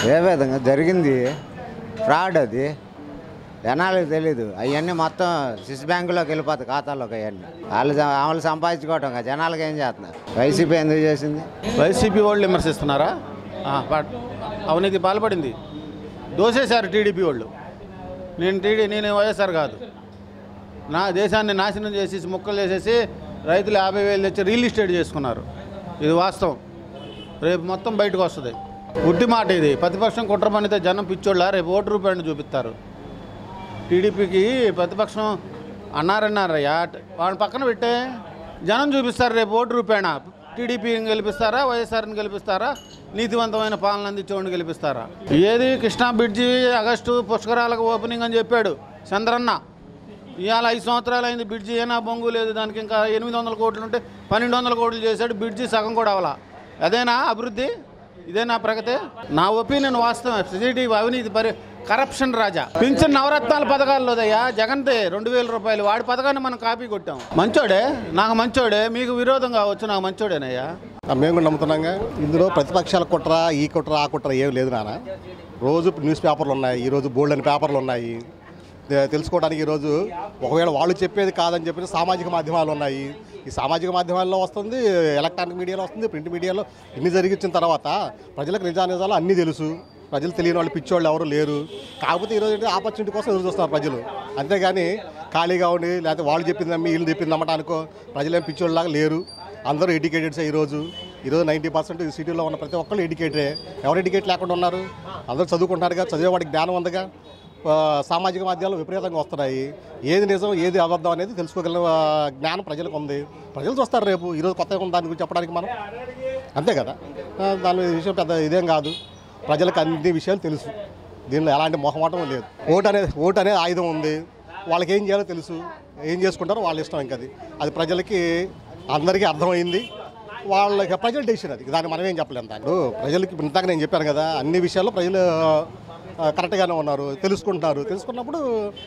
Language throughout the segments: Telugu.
ఏ విధంగా జరిగింది ఫ్రాడ్ అది జనాలకు తెలీదు. అవన్నీ మొత్తం స్విస్ బ్యాంకులోకి వెళ్ళిపోతాయి ఖాతాలోకి. అవన్నీ వాళ్ళు సంపాదించుకోవటం జనాలకు ఏం చేస్తున్నారు? వైసీపీ ఎందుకు చేసింది? వైసీపీ వాళ్ళు విమర్శిస్తున్నారా? అవినీతి పాల్పడింది, దోసేశారు టీడీపీ వాళ్ళు. నేను వైఎస్ఆర్ కాదు. నా దేశాన్ని నాశనం చేసేసి ముక్కలు చేసేసి రైతులు 50,000 తెచ్చి రియల్ ఎస్టేట్ చేసుకున్నారు. ఇది వాస్తవం. రేపు మొత్తం బయటకు వస్తుంది. ఉట్టి మాట ఇది. ప్రతిపక్షం కుట్ర పనితే జనం పిచ్చోళ్ళ రేపు ఓటు రూపాయలు చూపిస్తారు. టీడీపీకి ప్రతిపక్షం అన్నారయ్యా, వాళ్ళని పక్కన పెట్టే జనం చూపిస్తారు రేపు ఓటు రూపాయన. టీడీపీని గెలిపిస్తారా, వైఎస్ఆర్ని గెలిపిస్తారా, నీతివంతమైన పాలన అందించేవాడిని గెలిపిస్తారా? ఏది కృష్ణా బ్రిడ్జి ఆగస్టు పుష్కరాలకు ఓపెనింగ్ అని చెప్పాడు చంద్రన్న. ఇవాళ 5 సంవత్సరాలు అయింది బ్రిడ్జి, ఏనా బొంగు లేదు. దానికి ఇంకా 800 కోట్లు ఉంటే 1200 కోట్లు చేశాడు. బ్రిడ్జి సగం కూడా అవ్వాల. అదేనా అభివృద్ధి? ఇదేనా ప్రగతి? నా ఒపీనియన్ వాస్తవం. సిటీ అవినీతి కరప్షన్ రాజా. పింఛన్ నవరత్నాల పథకాల్లోదయ్యా జగన్దే 2000 రూపాయలు. వాడి పథకాన్ని మనం కాపీ కొట్టాం. మంచోడే, నాకు మంచోడే. మీకు విరోధం కావచ్చు, నాకు మంచోడేనయ్యా. మేము కూడా నమ్ముతున్నాగా. ఇందులో ప్రతిపక్షాల కుట్ర, ఈ కుట్ర, ఆ కుట్ర ఏం లేదు నాన్న. రోజు న్యూస్ పేపర్లు ఉన్నాయి, ఈరోజు బోల్డ్ అని పేపర్లు ఉన్నాయి. తెలుసుకోవడానికి ఈరోజు ఒకవేళ వాళ్ళు చెప్పేది కాదని చెప్పి సామాజిక మాధ్యమాలు ఉన్నాయి. ఈ సామాజిక మాధ్యమాల్లో వస్తుంది, ఎలక్ట్రానిక్ మీడియాలో వస్తుంది, ప్రింట్ మీడియాలో. ఇన్ని జరిగించిన తర్వాత ప్రజలకు నిజాలు అన్నీ తెలుసు. ప్రజలు తెలియని వాళ్ళు పిచ్చోళ్ళు ఎవరు లేరు. కాకపోతే ఈరోజు ఆపర్చునిటీ కోసం ఎదురు చూస్తున్నారు ప్రజలు. అంతేగాని ఖాళీగా ఉండి లేకపోతే వాళ్ళు చెప్పింది నమ్మి వీళ్ళు చెప్పింది నమ్మటానికో ప్రజలేం పిచ్చోళ్ళలాగా లేరు. అందరూ ఎడ్యుకేటెడ్సే. ఈరోజు 90% ఈ సిటీలో ఉన్న ప్రతి ఒక్కళ్ళు ఎడ్యుకేటెడే. ఎవరు ఎడ్యుకేట్ లేకుండా ఉన్నారు? అందరూ చదువుకుంటున్నారుగా, చదివేవాడికి జ్ఞానం ఉందిగా. సామాజిక మాధ్యమాలు విపరీతంగా వస్తున్నాయి. ఏది నిజం ఏది అబద్ధం అనేది తెలుసుకోగల జ్ఞానం ప్రజలకు ఉంది. ప్రజలు చూస్తారు రేపు. ఈరోజు కొత్తగా దాని గురించి చెప్పడానికి మనం అంతే కదా. దాని విషయం పెద్ద ఇదేం కాదు. ప్రజలకు అన్ని విషయాలు తెలుసు. దీనిలో ఎలాంటి మొహమాటం లేదు. ఓటు అనేది ఆయుధం ఉంది. వాళ్ళకి ఏం చేయాలో తెలుసు. ఏం చేసుకుంటారో వాళ్ళ ఇష్టం. ఇంకా అది ప్రజలకి అందరికీ అర్థమైంది. వాళ్ళకి ప్రజల డెసిషన్ అది. దాన్ని మనం ఏం చెప్పలేము. దాన్ని ప్రజలకి ఇంతగా నేను చెప్పాను కదా, అన్ని విషయాల్లో ప్రజలు కరెక్ట్గానే ఉన్నారు, తెలుసుకున్నప్పుడు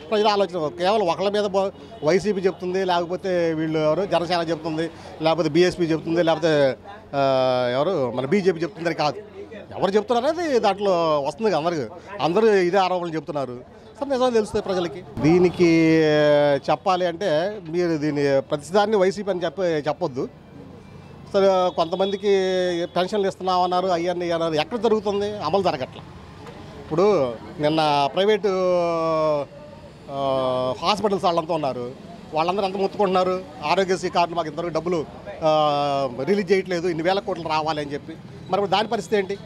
ప్రజల ఆలోచన కేవలం ఒకళ్ళ మీద వైసీపీ చెప్తుంది, లేకపోతే వీళ్ళు ఎవరు జనసేన చెప్తుంది, లేకపోతే బీఎస్పీ చెప్తుంది, లేకపోతే ఎవరు మన బీజేపీ చెప్తుందని కాదు. ఎవరు చెప్తున్నారు అనేది దాంట్లో వస్తుంది. అందరూ ఇదే ఆరోపణలు చెప్తున్నారు. సరే నిజంగా తెలుస్తుంది ప్రజలకి. దీనికి చెప్పాలి అంటే మీరు దీన్ని ప్రతిదాన్ని వైసీపీ అని చెప్పొద్దు. సరే కొంతమందికి పెన్షన్లు ఇస్తున్నామన్నారు, అయ్యన్నీ అన్నారు. ఎక్కడ జరుగుతుంది? అమలు జరగట్లా. ఇప్పుడు నిన్న ప్రైవేటు హాస్పిటల్స్ వాళ్ళంతా ఉన్నారు. వాళ్ళందరూ ఎంత మొత్తుకుంటున్నారు, ఆరోగ్యశ్రీ కార్డులు మాకు ఇంతవరకు డబ్బులు రిలీజ్ చేయట్లేదు, ఇన్ని వేల కోట్లు రావాలి అని చెప్పి. మరి దాని పరిస్థితి ఏంటి?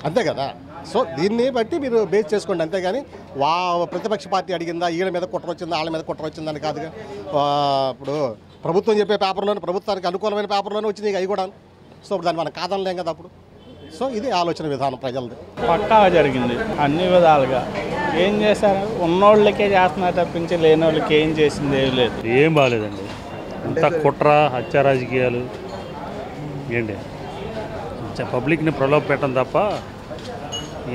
అంతే కదా. సో దీన్ని బట్టి మీరు బేస్ చేసుకోండి. అంతేగాని ప్రతిపక్ష పార్టీ అడిగిందా, వీళ్ళ మీద కుట్ర వచ్చిందా, వాళ్ళ మీద కుట్ర వచ్చిందని కాదుగా. ఇప్పుడు ప్రభుత్వం చెప్పే పేపర్లోనే, ప్రభుత్వానికి అనుకూలమైన పేపర్లోనే వచ్చింది అవి కూడా. సో దాన్ని మనం కాదనలేం కదా అప్పుడు. సో ఇది ఆలోచన విధానం ప్రజలది. పక్కాగా జరిగింది అన్ని విధాలుగా. ఏం చేశారు? ఉన్నోళ్ళకే చేస్తున్నారు తప్పించి లేని వాళ్ళకి ఏం చేసింది ఏం లేదు. ఏం బాగాలేదండి. అంత కుట్ర, హత్య రాజకీయాలు ఏంటి, పబ్లిక్ని ప్రలోభ పెట్టడం తప్ప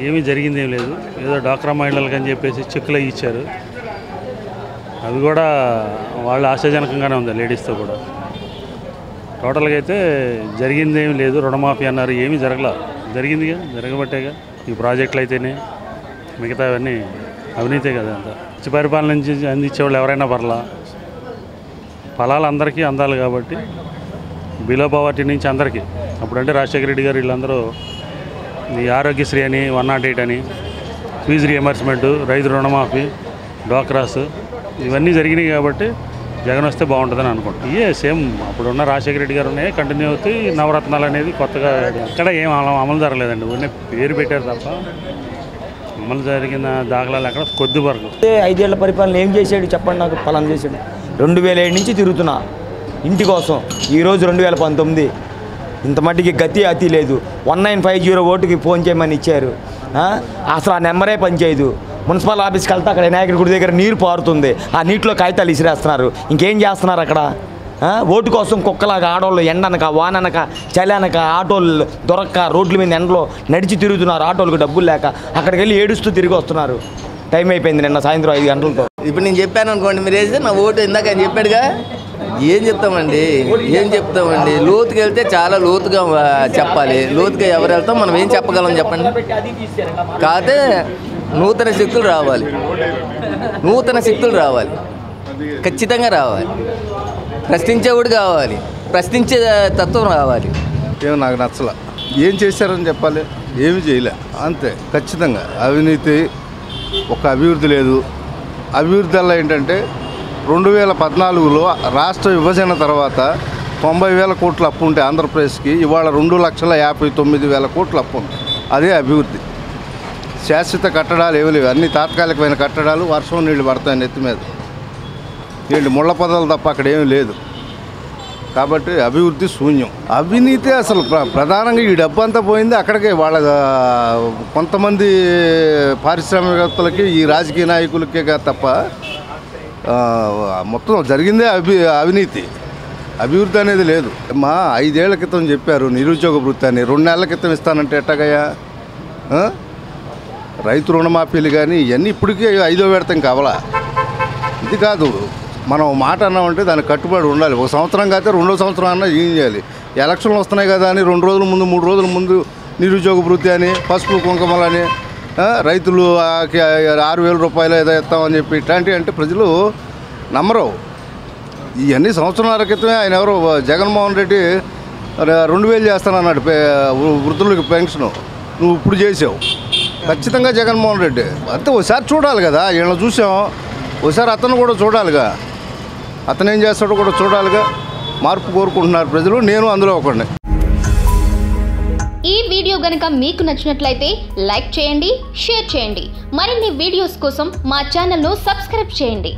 ఏమీ జరిగింది ఏం లేదు. ఏదో డ్వాక్రా మహిళలకు అని చెప్పేసి చెక్కులు ఇచ్చారు. అవి కూడా వాళ్ళు ఆశాజనకంగానే ఉంది లేడీస్తో కూడా. టోటల్గా అయితే జరిగింది ఏమి లేదు. రుణమాఫీ అన్నారు, ఏమీ జరిగిందిగా, జరగబట్టేగా. ఈ ప్రాజెక్టులు అయితేనే మిగతా అవన్నీ అవినీతే కదా. అంతా మంచి పరిపాలన నుంచి అందించేవాళ్ళు ఎవరైనా పర్లా. ఫలాలు అందరికీ అందాలి కాబట్టి బిలో పవర్టీ నుంచి అందరికీ. అప్పుడంటే రాజశేఖర రెడ్డి గారు వీళ్ళందరూ ఈ ఆరోగ్యశ్రీ అని, 108 అని, ఫీజు రియంబర్స్మెంటు, రైతు రుణమాఫీ, డ్వాక్రాస్ ఇవన్నీ జరిగినాయి కాబట్టి జగన్ వస్తే బాగుంటుందని అనుకుంటాం. ఇవే సేమ్ అప్పుడున్న రాజశేఖర రెడ్డి గారు ఉన్నాయి కంటిన్యూ అవుతాయి. నవరత్నాలు అనేది కొత్తగా ఎక్కడ ఏం అమలు జరగలేదండి. ఉన్న పేరు పెట్టారు తప్ప అమలు జరిగిన దాఖలాలు ఎక్కడ కొద్ది వరకు. 5 ఏళ్ల పరిపాలన ఏం చేశాడు చెప్పండి నాకు. పలానా చేశాడు. 2007 నుంచి తిరుగుతున్నా ఇంటి కోసం. ఈరోజు 2019. ఇంత మట్టికి గతి అతి లేదు. 1950 ఓటుకి ఫోన్ చేయమని ఇచ్చారు. అసలు ఆ నెంబరే పనిచేయదు. మున్సిపల్ ఆఫీస్కి వెళ్తే అక్కడ వినాయకుడి గుడి దగ్గర నీరు పారుతుంది. ఆ నీటిలో కాగితాలు ఇసిరేస్తున్నారు. ఇంకేం చేస్తున్నారు అక్కడ? ఓటు కోసం కుక్కలాగా ఆడోళ్ళు ఎండనక, వాననక, చలనక, ఆటోలు దొరక్క రోడ్ల మీద ఎండలో నడిచి తిరుగుతున్నారు. ఆటోలకు డబ్బులు లేక అక్కడికి వెళ్ళి ఏడుస్తూ తిరిగి వస్తున్నారు. టైం అయిపోయింది నిన్న సాయంత్రం 5 గంటలతో. ఇప్పుడు నేను చెప్పాను అనుకోండి, మీరు వేస్తే నా ఓటు ఇందాక ఆయన చెప్పాడుగా, ఏం చెప్తామండి లోతుకి వెళ్తే చాలా లోతుగా చెప్పాలి. లోతుగా ఎవరు వెళ్తాం, మనం ఏం చెప్పగలం చెప్పండి. కాకపోతే నూతన శక్తులు రావాలి, ఖచ్చితంగా రావాలి. ప్రశ్నించేవాడు కావాలి, ప్రశ్నించే తత్వం రావాలి. ఏమో నాకు నచ్చల. ఏం చేశారని చెప్పాలి, ఏమి చేయలే అంతే. ఖచ్చితంగా అవినీతి, ఒక అభివృద్ధి లేదు. అభివృద్ధి వల్ల ఏంటంటే 2014లో రాష్ట్ర విభజన తర్వాత 90,000 కోట్ల అప్పు ఉంటే ఆంధ్రప్రదేశ్కి ఇవాళ 2,59,000 కోట్ల అప్పు ఉంది. అదే అభివృద్ధి. శాశ్వత కట్టడాలు ఏమి లేవు, అన్ని తాత్కాలికమైన కట్టడాలు. వర్షం నీళ్ళు పడతాయి నెత్తి మీద, ఏంటి ముళ్ళ పొదలు తప్ప అక్కడ ఏమీ లేదు. కాబట్టి అభివృద్ధి శూన్యం. అవినీతి అసలు ప్రధానంగా ఈ డబ్బు అంతా పోయింది అక్కడికే. వాళ్ళ కొంతమంది పారిశ్రామికవేత్తలకి, ఈ రాజకీయ నాయకులకే తప్ప మొత్తం జరిగిందే అవినీతి. అభివృద్ధి అనేది లేదు. 5 ఏళ్ల క్రితం చెప్పారు నిరుద్యోగ వృత్తి అని, 2 నెలల క్రితం ఇస్తానంటే ఎట్టగయ్యా? రైతు రుణమాఫీలు కానీ ఇవన్నీ ఇప్పటికీ 5వ విడత ఇంకా అవలా. ఇది కాదు, మనం మాట అన్నామంటే దానికి కట్టుబడి ఉండాలి. 1 సంవత్సరం కాకపోతే 2వ సంవత్సరం అన్నా ఏం చేయాలి. ఎలక్షన్లు వస్తున్నాయి కదా అని 2 రోజుల ముందు 3 రోజుల ముందు నిరుద్యోగ వృత్తి అని, పసుపు కుంకుమలని, రైతులు 6,000 రూపాయలు ఏదో ఇస్తామని చెప్పి ఇట్లాంటివి అంటే ప్రజలు నమ్మరు. ఇవన్నీ సంవత్సరాల క్రితమే ఆయన ఎవరో జగన్మోహన్ రెడ్డి 2,000 చేస్తానన్నాడు వృద్ధులకి పెన్షను. నువ్వు ఇప్పుడు చేసావు. ఖచ్చితంగా జగన్మోహన్ రెడ్డి అంతే. ఒకసారి చూడాలి కదా, వీళ్ళని చూసాం, ఒకసారి అతను కూడా చూడాలిగా. అతను ఏం చేస్తాడో కూడా చూడాలిగా. మార్పు కోరుకుంటున్నారు ప్రజలు, నేను అందులో ఒకడిని. ఈ వీడియో గనుక మీకు నచ్చినట్లయితే లైక్ చేయండి, షేర్ చేయండి. మరిన్ని వీడియోస్ కోసం మా ఛానల్ను సబ్స్క్రైబ్ చేయండి.